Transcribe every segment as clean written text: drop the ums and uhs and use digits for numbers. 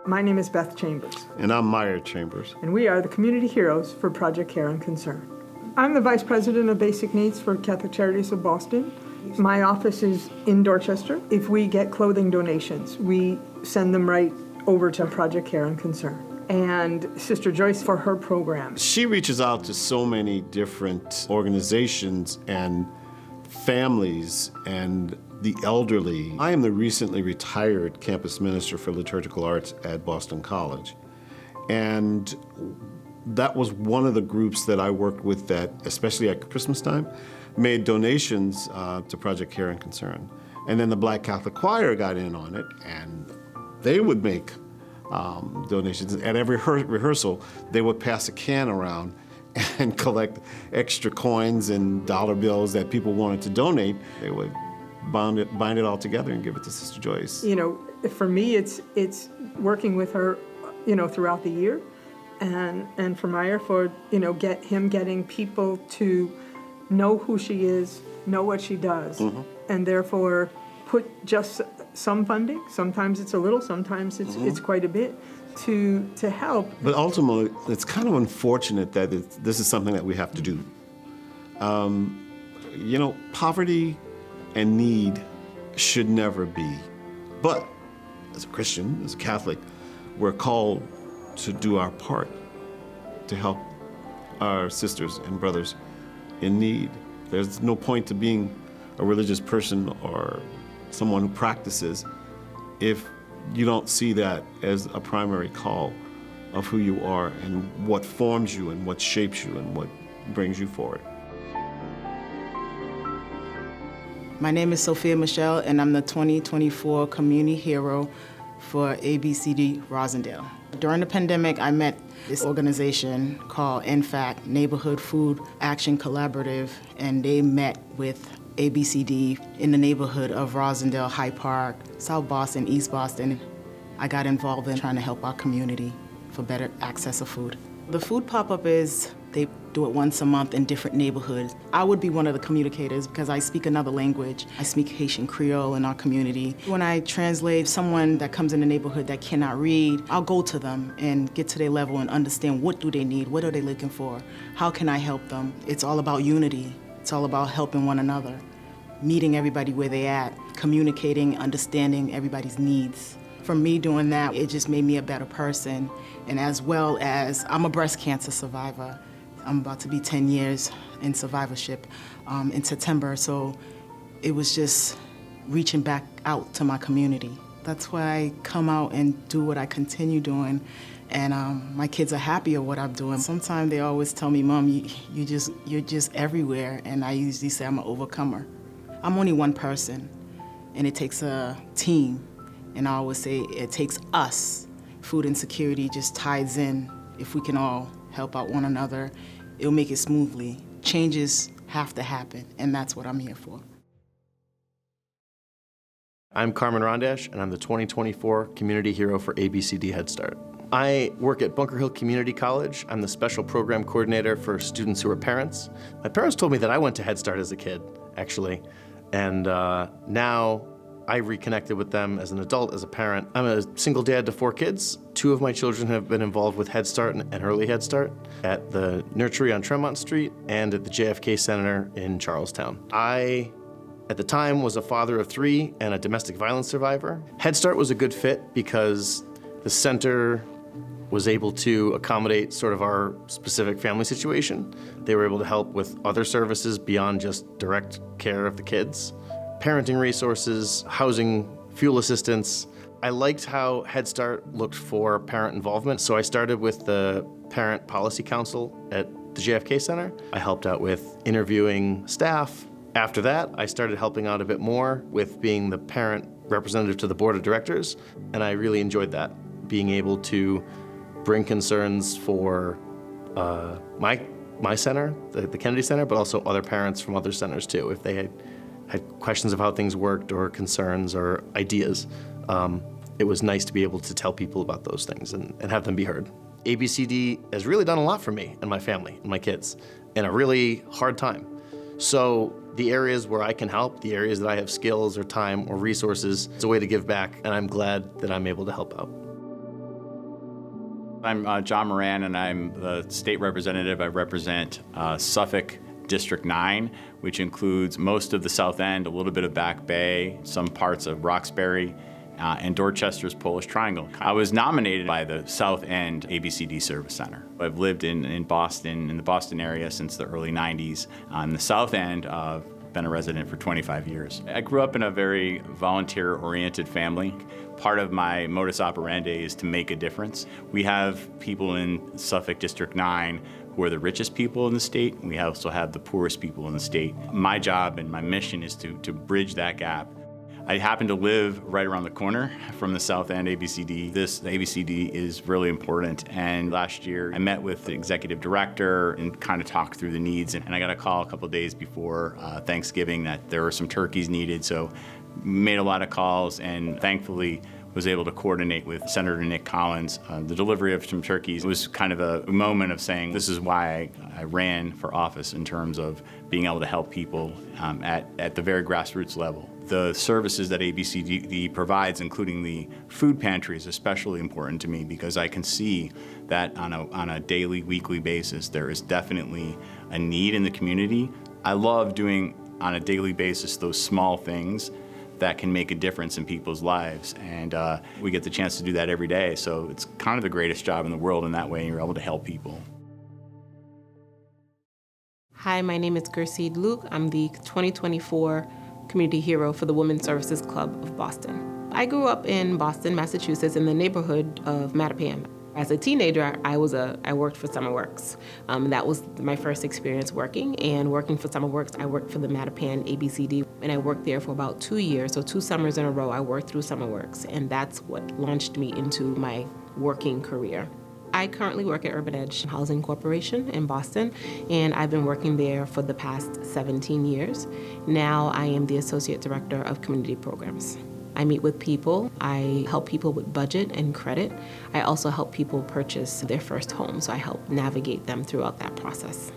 My name is Beth Chambers. And I'm Meyer Chambers. And we are the community heroes for Project Care and Concern. I'm the Vice President of Basic Needs for Catholic Charities of Boston. My office is in Dorchester. If we get clothing donations, we send them right over to Project Care and Concern. And Sister Joyce for her program. She reaches out to so many different organizations and families and the elderly. I am the recently retired campus minister for liturgical arts at Boston College. And that was one of the groups that I worked with that, especially at Christmas time, made donations to Project Care and Concern. And then the Black Catholic Choir got in on it, and they would make donations. At every rehearsal, they would pass a can around and collect extra coins and dollar bills that people wanted to donate. They would bind it all together and give it to Sister Joyce. You know, for me, it's working with her, you know, throughout the year, and for Meyer, for, you know, getting people to know who she is, know what she does, and therefore put just some funding. Sometimes it's a little, sometimes it's quite a bit to help. But ultimately, it's kind of unfortunate that this is something that we have to do. You know, poverty and need should never be. But as a Christian, as a Catholic, we're called to do our part to help our sisters and brothers in need. There's no point to being a religious person or someone who practices if you don't see that as a primary call of who you are and what forms you and what shapes you and what brings you forward. My name is Sophia Michelle, and I'm the 2024 Community Hero for ABCD Rosendale. During the pandemic, I met this organization called NFAC, Neighborhood Food Action Collaborative, and they met with ABCD in the neighborhood of Rosendale, Hyde Park, South Boston, East Boston. I got involved in trying to help our community for better access of food. The food pop-up is, they do it once a month in different neighborhoods. I would be one of the communicators because I speak another language. I speak Haitian Creole in our community. When I translate someone that comes in the neighborhood that cannot read, I'll go to them and get to their level and understand what do they need, what are they looking for, how can I help them. It's all about unity. It's all about helping one another, meeting everybody where they're at, communicating, understanding everybody's needs. For me doing that, it just made me a better person. And as well as, I'm a breast cancer survivor. I'm about to be 10 years in survivorship in September, so it was just reaching back out to my community. That's why I come out and do what I continue doing, and my kids are happy of what I'm doing. Sometimes they always tell me, Mom, you're just everywhere, and I usually say I'm an overcomer. I'm only one person, and it takes a team, and I always say it takes us. Food insecurity just ties in. If we can all help out one another, it'll make it smoothly. Changes have to happen, and that's what I'm here for. I'm Carmen Rondash, and I'm the 2024 Community Hero for ABCD Head Start. I work at Bunker Hill Community College. I'm the special program coordinator for students who are parents. My parents told me that I went to Head Start as a kid, actually, and now I reconnected with them as an adult, as a parent. I'm a single dad to 4 kids. 2 of my children have been involved with Head Start and Early Head Start at the nursery on Tremont Street and at the JFK Center in Charlestown. I, at the time, was a father of 3 and a domestic violence survivor. Head Start was a good fit because the center was able to accommodate sort of our specific family situation. They were able to help with other services beyond just direct care of the kids. Parenting resources, housing, fuel assistance. I liked how Head Start looked for parent involvement, so I started with the Parent Policy Council at the JFK Center. I helped out with interviewing staff. After that, I started helping out a bit more with being the parent representative to the board of directors, and I really enjoyed that, being able to bring concerns for my center, the Kennedy Center, but also other parents from other centers too, if they had questions of how things worked or concerns or ideas. It was nice to be able to tell people about those things and have them be heard. ABCD has really done a lot for me and my family and my kids in a really hard time. So the areas where I can help, the areas that I have skills or time or resources, it's a way to give back, and I'm glad that I'm able to help out. I'm John Moran, and I'm the state representative. I represent Suffolk District 9, which includes most of the South End, a little bit of Back Bay, some parts of Roxbury, and Dorchester's Polish Triangle. I was nominated by the South End ABCD Service Center. I've lived in Boston, in the Boston area since the early 90s. On the South End, been a resident for 25 years. I grew up in a very volunteer-oriented family. Part of my modus operandi is to make a difference. We have people in Suffolk District 9 who are the richest people in the state. We also have the poorest people in the state. My job and my mission is to bridge that gap. I happen to live right around the corner from the South End ABCD. This ABCD is really important, and last year I met with the executive director and kind of talked through the needs, and I got a call a couple days before Thanksgiving that there were some turkeys needed, so made a lot of calls and thankfully was able to coordinate with Senator Nick Collins the delivery of some turkeys. It was kind of a moment of saying this is why I ran for office in terms of being able to help people at the very grassroots level. The services that ABCD provides, including the food pantry, is especially important to me because I can see that on a daily, weekly basis, there is definitely a need in the community. I love doing on a daily basis those small things that can make a difference in people's lives, and we get the chance to do that every day, so it's kind of the greatest job in the world in that way, and you're able to help people. Hi, my name is Gerseed Luke. I'm the 2024 Community Hero for the Women's Services Club of Boston. I grew up in Boston, Massachusetts, in the neighborhood of Mattapan. As a teenager, I worked for Summer Works. That was my first experience working, and working for Summer Works, I worked for the Mattapan ABCD, and I worked there for about 2 years, so 2 summers in a row I worked through Summer Works, and that's what launched me into my working career. I currently work at Urban Edge Housing Corporation in Boston, and I've been working there for the past 17 years. Now I am the Associate Director of Community Programs. I meet with people, I help people with budget and credit. I also help people purchase their first home, so I help navigate them throughout that process.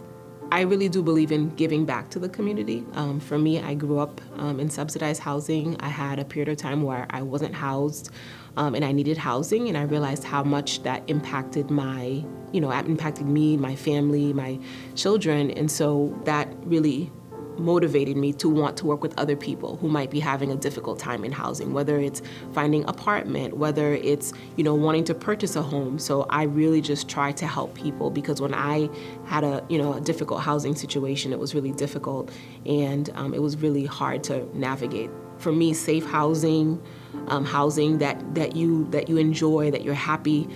I really do believe in giving back to the community. For me, I grew up in subsidized housing. I had a period of time where I wasn't housed and I needed housing, and I realized how much that impacted impacted me, my family, my children, and so that really motivated me to want to work with other people who might be having a difficult time in housing, whether it's finding apartment, whether it's, wanting to purchase a home. So I really just try to help people because when I had a difficult housing situation, it was really difficult and it was really hard to navigate. For me, safe housing, housing that you enjoy, that you're happy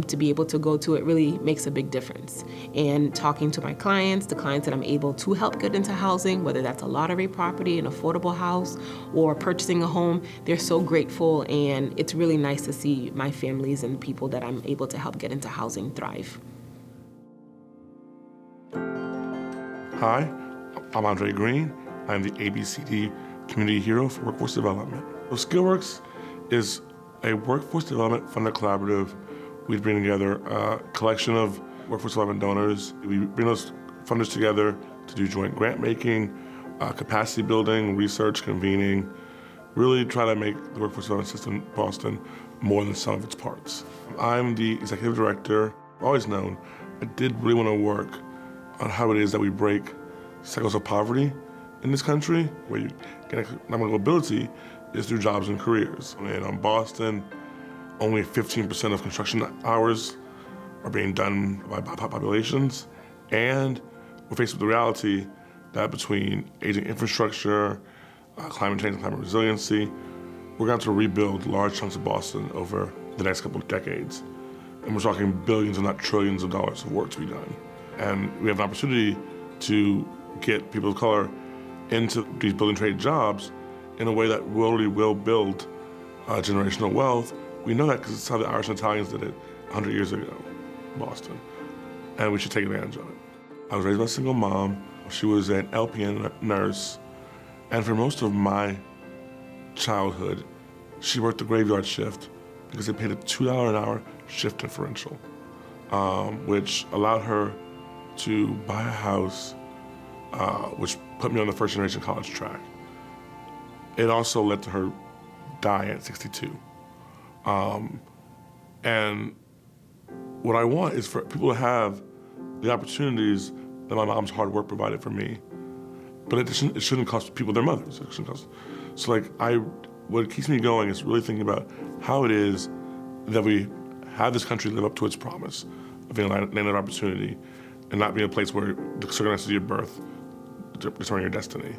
to be able to go to, it really makes a big difference. And talking to my clients, the clients that I'm able to help get into housing, whether that's a lottery property, an affordable house, or purchasing a home, they're so grateful, and it's really nice to see my families and people that I'm able to help get into housing thrive. Hi, I'm Andre Green. I'm the ABCD Community Hero for Workforce Development. So SkillWorks is a workforce development funded collaborative. We bring together a collection of workforce development donors. We bring those funders together to do joint grant making, capacity building, research, convening, really try to make the workforce development system in Boston more than the sum of its parts. I'm the executive director. I've always known I did really want to work on how it is that we break cycles of poverty in this country, where you get economic mobility is through jobs and careers. In Boston, only 15% of construction hours are being done by populations, and we're faced with the reality that between aging infrastructure, climate change and climate resiliency, we're going to rebuild large chunks of Boston over the next couple of decades. And we're talking billions, if not trillions of dollars of work to be done. And we have an opportunity to get people of color into these building trade jobs in a way that really will build generational wealth. We know that because it's how the Irish and Italians did it 100 years ago in Boston, and we should take advantage of it. I was raised by a single mom. She was an LPN nurse, and for most of my childhood, she worked the graveyard shift because they paid a $2 an hour shift differential, which allowed her to buy a house, which put me on the first generation college track. It also led to her die at 62. And what I want is for people to have the opportunities that my mom's hard work provided for me. But it shouldn't cost people their mothers. It shouldn't cost. So what keeps me going is really thinking about how it is that we have this country live up to its promise of being a land of opportunity and not being a place where the circumstances of your birth determine your destiny.